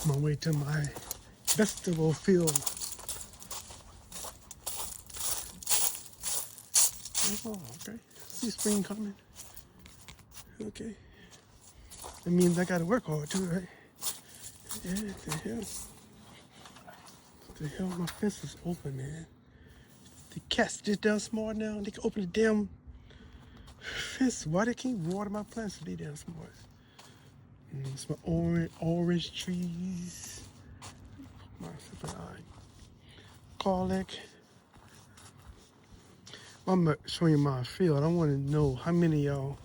On my way to my vegetable field. Oh, okay. See spring coming. Okay. That means I gotta work hard too, right? Yeah, the hell. The hell, my fence is open, man. The cats just down smart now. They can open the damn fence. Why they can't water my plants if they damn smart? It's my orange trees. My garlic. I'm gonna show you my field. I want to know how many of y'all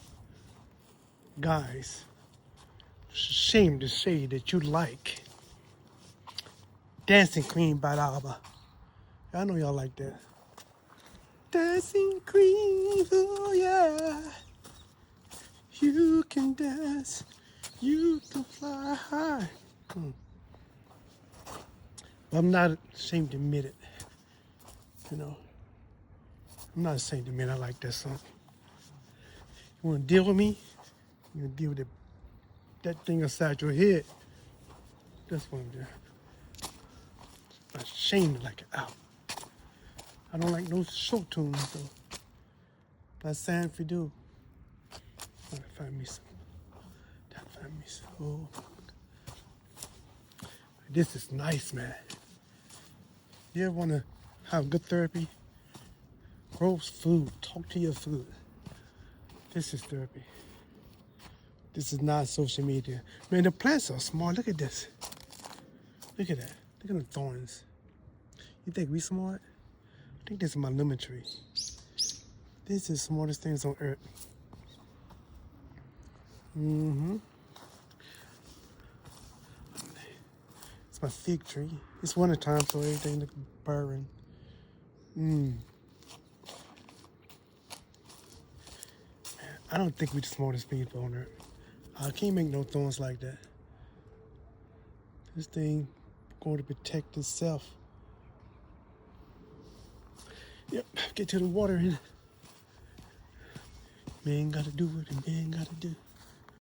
guys, shame to say that you like Dancing Queen by ABBA. I know y'all like that. Dancing Queen, oh yeah. You can dance, you can fly high. I'm not ashamed to admit it. You know, I'm not ashamed to admit I like that song. You wanna deal with me? You wanna deal with that thing inside your head. That's what I'm doing. I'm not ashamed to like it out. I don't like no show tunes though. Not saying if you do. Gotta find me some. Gotta find me some. Oh. This is nice, man. You ever wanna have good therapy? Grow food. Talk to your food. This is therapy. This is not social media. Man, the plants are smart. Look at this. Look at that. Look at the thorns. You think we smart? I think this is my lemon tree. This is the smartest things on earth. It's my fig tree. It's winter time, so everything looks burning. I don't think we're the smartest people on earth. I can't make no thorns like that. This thing going to protect itself. Yep, get to the water and man gotta do what a man gotta do.